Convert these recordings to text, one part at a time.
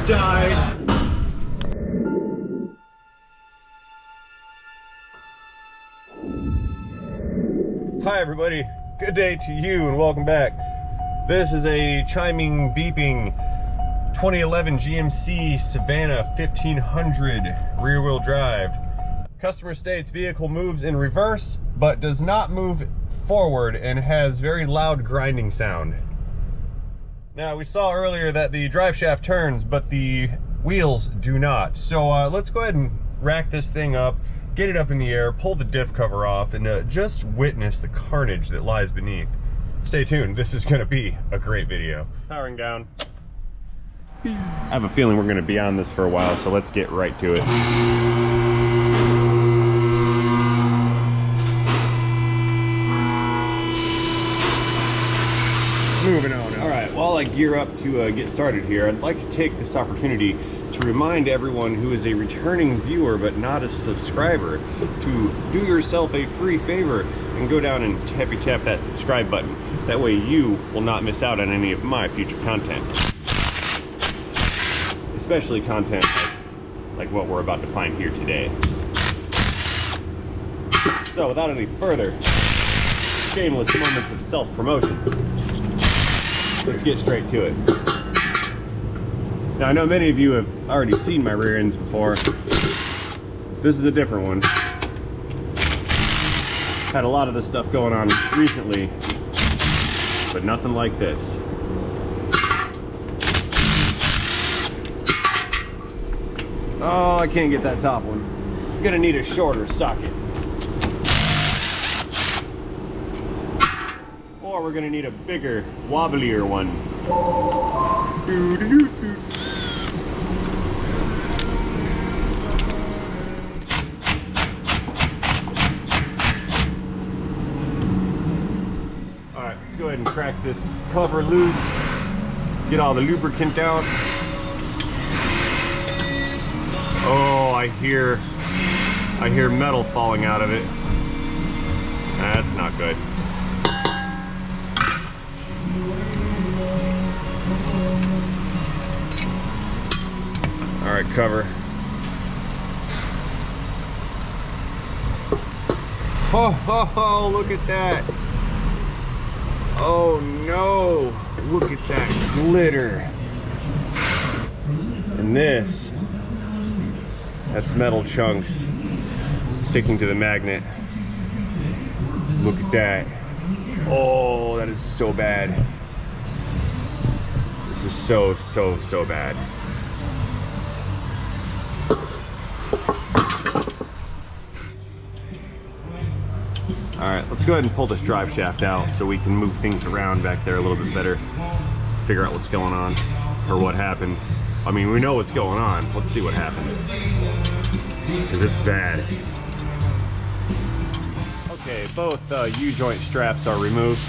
died. Hi everybody, good day to you and welcome back. This is a chiming, beeping 2011 GMC Savana 1500 rear-wheel drive. Customer states vehicle moves in reverse but does not move forward and has very loud grinding sound. Now we saw earlier that the drive shaft turns but the wheels do not. So let's go ahead and rack this thing up, get it up in the air, pull the diff cover off, and just witness the carnage that lies beneath. Stay tuned, this is gonna be a great video. Powering down. I have a feeling we're gonna be on this for a while, so let's get right to it. Moving on. All right, while I gear up to get started here, I'd like to take this opportunity to remind everyone who is a returning viewer but not a subscriber to do yourself a free favor and go down and tap that subscribe button. That way you will not miss out on any of my future content. Especially content like what we're about to find here today. So without any further shameless moments of self-promotion, let's get straight to it. Now I know many of you have already seen my rear ends before. This is a different one. Had a lot of this stuff going on recently, but nothing like this. Oh, I can't get that top one. I'm gonna need a shorter socket. Or we're gonna need a bigger, wobblier one. Alright, let's go ahead and crack this cover loose. Get all the lubricant out. Oh, I hear metal falling out of it. That's not good. All right, cover. Oh, look at that. Oh no, look at that glitter. And that's metal chunks sticking to the magnet. Look at that. Oh, that is so bad. This is so bad. All right, let's go ahead and pull this drive shaft out so we can move things around back there a little bit better. Figure out what's going on or what happened. I mean, we know what's going on. Let's see what happened. Because it's bad. Okay, both U-joint straps are removed.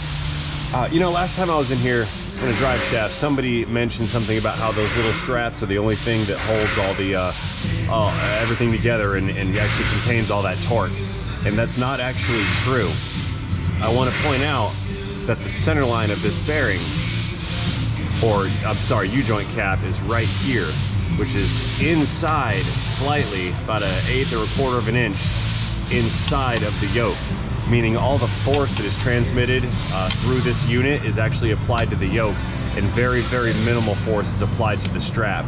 You know, last time I was in here in a drive shaft, somebody mentioned something about how those little straps are the only thing that holds all the everything together and actually contains all that torque. And that's not actually true. I want to point out that the center line of this bearing, or I'm sorry, U-joint cap, is right here, which is inside slightly, about 1/8 or 1/4 of an inch inside of the yoke, meaning all the force that is transmitted through this unit is actually applied to the yoke, and very minimal force is applied to the strap.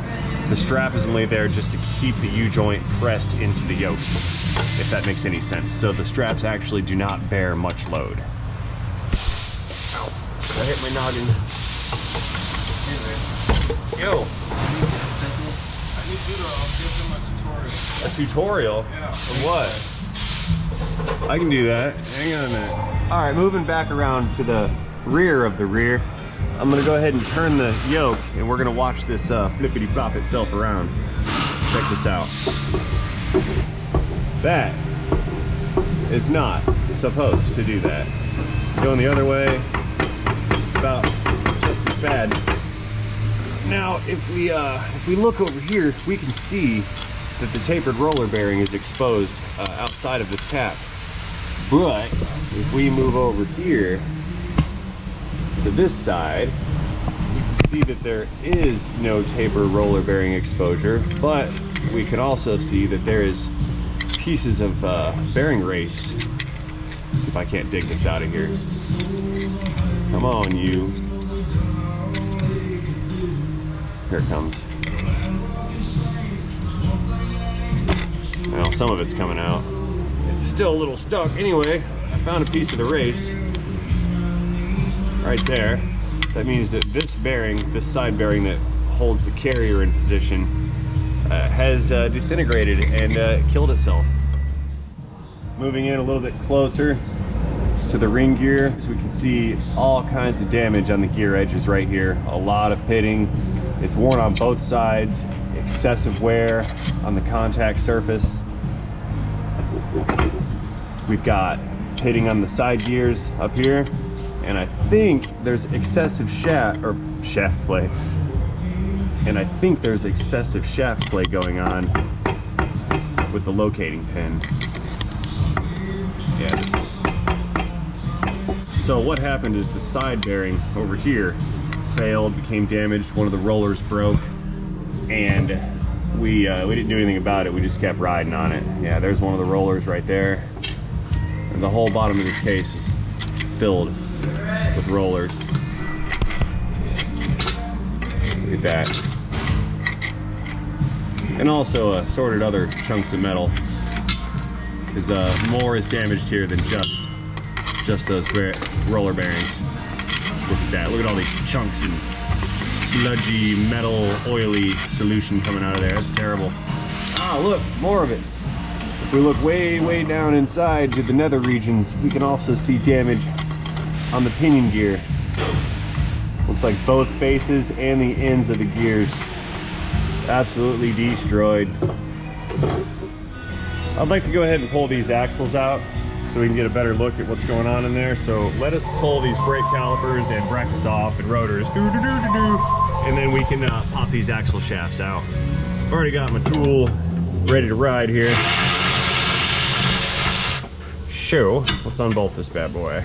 The strap is only there just to keep the U-joint pressed into the yoke, if that makes any sense. So the straps actually do not bear much load. Ow, I hit my noggin. Yo. I need you to give them a tutorial. A tutorial? Yeah. For what? I can do that. Hang on a minute. All right, moving back around to the rear of the rear. I'm gonna go ahead and turn the yoke and we're gonna watch this flippity flop itself around. Check this out. That is not supposed to do that. Going the other way, about just as bad. Now, if we look over here, we can see that the tapered roller bearing is exposed outside of this cap. But if we move over here to this side, you can see that there is no taper roller bearing exposure, but we can also see that there is pieces of bearing race. Let's see if I can't dig this out of here. Come on, you. Here it comes. Well, some of it's coming out. It's still a little stuck. Anyway, I found a piece of the race right there. That means that this bearing, this side bearing that holds the carrier in position, has disintegrated and killed itself. Moving in a little bit closer to the ring gear, so we can see all kinds of damage on the gear edges right here. A lot of pitting. It's worn on both sides. Excessive wear on the contact surface. We've got pitting on the side gears up here, and I think there's excessive shaft play. And I think there's excessive shaft play going on with the locating pin. Yeah, so what happened is the side bearing over here failed, became damaged, one of the rollers broke, and we didn't do anything about it. We just kept riding on it. Yeah, there's one of the rollers right there. And the whole bottom of this case is filled with rollers. Look at that. And also assorted other chunks of metal. Is more is damaged here than just those roller bearings. Look at that. Look at all these chunks and sludgy, metal, oily solution coming out of there. That's terrible. Ah, look, more of it. If we look way, way down inside to the nether regions, we can also see damage on the pinion gear. Looks like both faces and the ends of the gears absolutely destroyed. I'd like to go ahead and pull these axles out so we can get a better look at what's going on in there. So let us pull these brake calipers and brackets off and rotors, and then we can pop these axle shafts out. I've already got my tool ready to ride here. So let's unbolt this bad boy.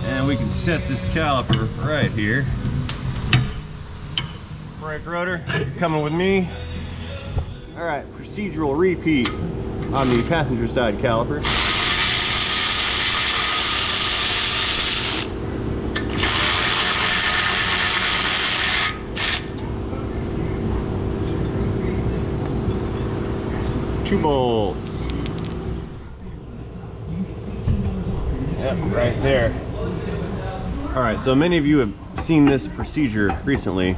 And we can set this caliper right here. Brake rotor, you're coming with me. All right, procedural repeat on the passenger side caliper. Two bolts. Yep, right there. All right, so many of you have seen this procedure recently,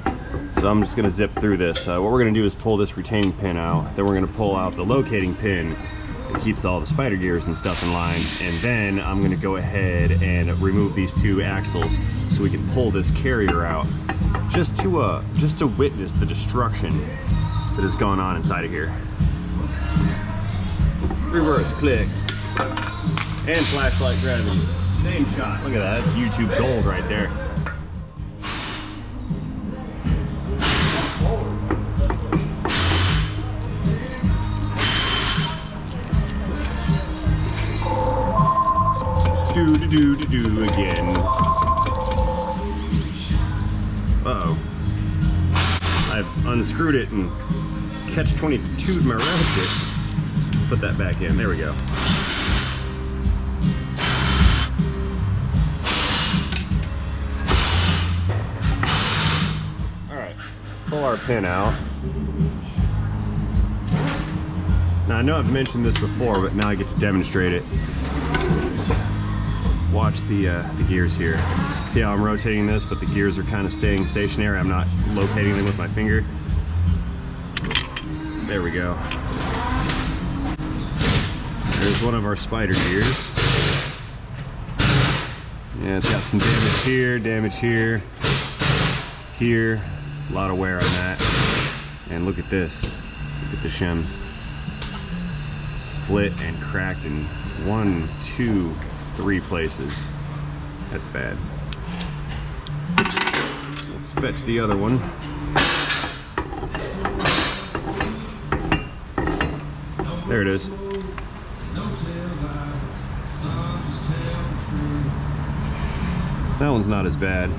so I'm just gonna zip through this. What we're gonna do is pull this retaining pin out, then we're gonna pull out the locating pin that keeps all the spider gears and stuff in line, and then I'm gonna go ahead and remove these two axles so we can pull this carrier out, just to witness the destruction that has gone on inside of here. Reverse click and flashlight gravity. Same shot. Look at that. That's YouTube gold right there. Do again. Uh-oh. I've unscrewed it and catch-22'd my ratchet. Let's put that back in. There we go. Alright, pull our pin out. Now I know I've mentioned this before, but now I get to demonstrate it. Watch the gears here. See how I'm rotating this, but the gears are kind of staying stationary. I'm not locating them with my finger. There we go. There's one of our spider gears. Yeah, it's got some damage here, here. A lot of wear on that. And look at this. Look at the shim. It's split and cracked in 1, 2, 3 places. That's bad. Let's fetch the other one. There it is. That one's not as bad.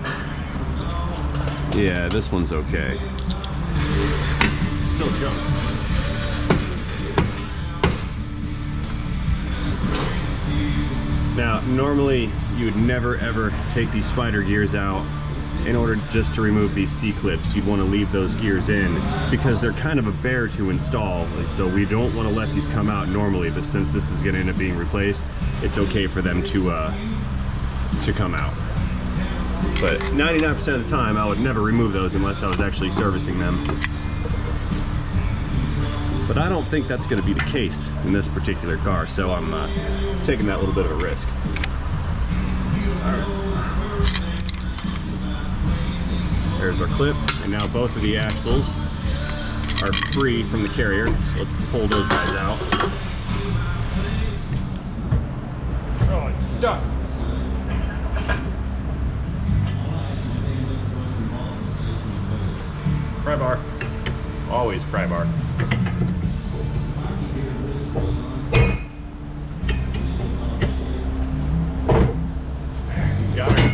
Yeah, this one's okay. It's still junk. Now, normally you would never ever take these spider gears out in order just to remove these C-clips. You'd want to leave those gears in because they're kind of a bear to install. So we don't want to let these come out normally, but since this is going to end up being replaced, it's okay for them to come out. But 99% of the time, I would never remove those unless I was actually servicing them. But I don't think that's going to be the case in this particular car, so I'm taking that little bit of a risk. All right. There's our clip, and now both of the axles are free from the carrier, so let's pull those guys out. Oh, it's stuck. Pry bar. Always pry bar. Got it.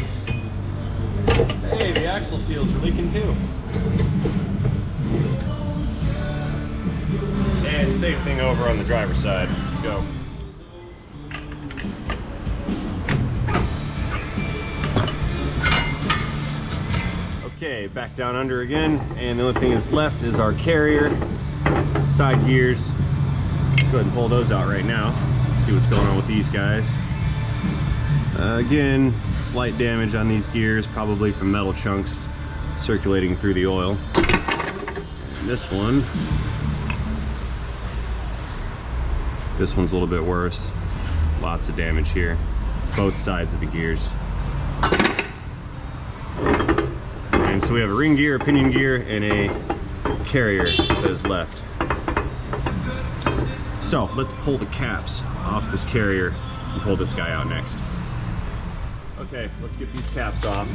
Hey, the axle seals are leaking too. And same thing over on the driver's side. Let's go. Okay, back down under again, and the only thing that's left is our carrier, side gears. Let's go ahead and pull those out right now. Let's see what's going on with these guys. Again, slight damage on these gears, probably from metal chunks circulating through the oil. And this one's a little bit worse. Lots of damage here, both sides of the gears. And so we have a ring gear, a pinion gear, and a carrier that is left. So let's pull the caps off this carrier and pull this guy out next. Okay, let's get these caps off.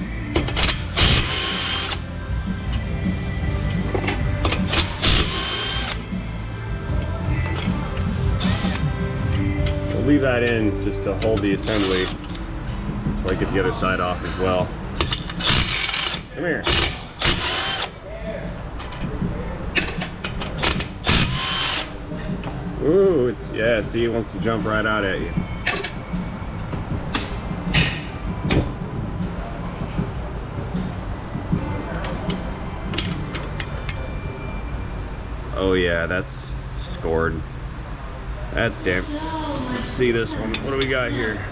We'll leave that in just to hold the assembly until I get the other side off as well. Come here. Ooh, yeah, see, it wants to jump right out at you. Oh yeah, that's scored. That's damn. Let's see this one. What do we got here?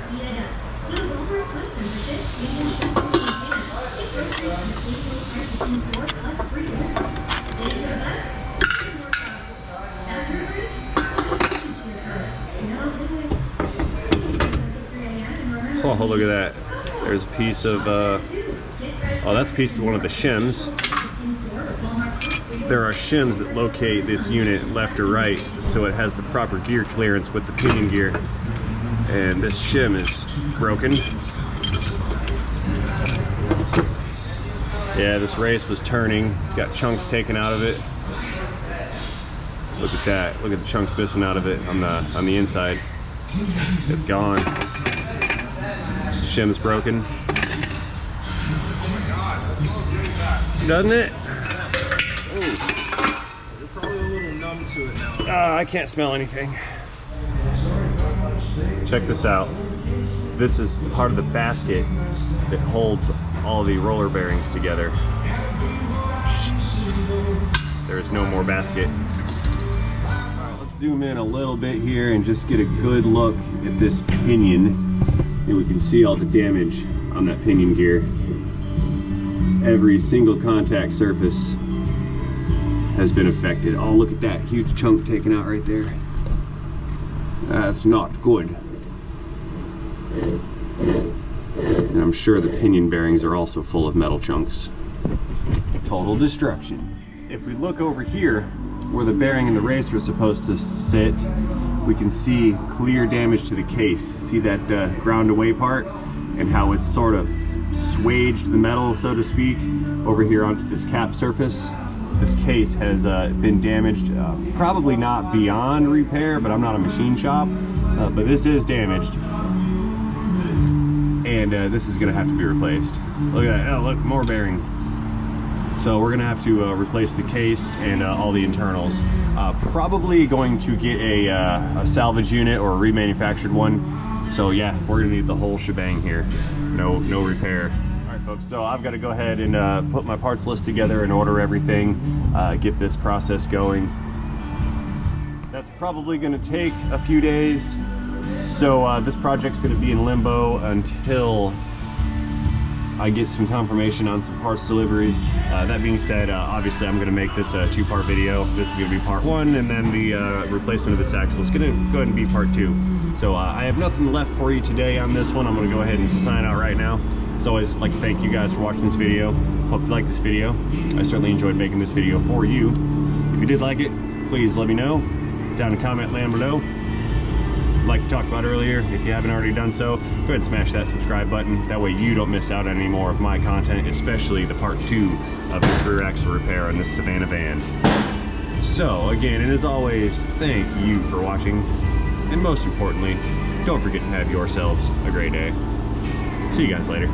Oh, look at that. There's a piece of, oh, that's a piece of one of the shims. There are shims that locate this unit left or right, so it has the proper gear clearance with the pinion gear. And this shim is broken. Yeah, this race was turning. It's got chunks taken out of it. Look at that. Look at the chunks missing out of it on the inside. It's gone. Shim's broken. Doesn't it? You're probably a little numb to it now. I can't smell anything. Check this out. This is part of the basket that holds all the roller bearings together. There is no more basket. Alright, let's zoom in a little bit here and just get a good look at this pinion. And we can see all the damage on that pinion gear. Every single contact surface has been affected. Oh, look at that huge chunk taken out right there. That's not good. And I'm sure the pinion bearings are also full of metal chunks. Total destruction. If we look over here, where the bearing and the racer are supposed to sit, we can see clear damage to the case. See that ground away part and how it's sort of swaged the metal, so to speak, over here onto this cap surface. this case has been damaged, probably not beyond repair, but I'm not a machine shop, but this is damaged, and this is gonna have to be replaced. Look at that, oh look, more bearing. So we're gonna have to replace the case and all the internals. Probably going to get a salvage unit or a remanufactured one. So yeah, we're gonna need the whole shebang here. No repair. All right, folks. So I've got to go ahead and put my parts list together and order everything. Get this process going. That's probably gonna take a few days. So this project's gonna be in limbo until I get some confirmation on some parts deliveries. That being said, obviously I'm going to make this a two-part video. This is going to be part one, and then the replacement of this axle is going to go ahead and be part two. So I have nothing left for you today on this one. I'm going to go ahead and sign out right now. As always, I'd like to thank you guys for watching this video. Hope you liked this video. I certainly enjoyed making this video for you. If you did like it, please let me know down in the comment land below. Like we talked about earlier, if you haven't already done so, go ahead and smash that subscribe button. That way you don't miss out on any more of my content, especially the part 2 of this rear axle repair on this Savana van. So again, and as always, thank you for watching, and most importantly, don't forget to have yourselves a great day. See you guys later.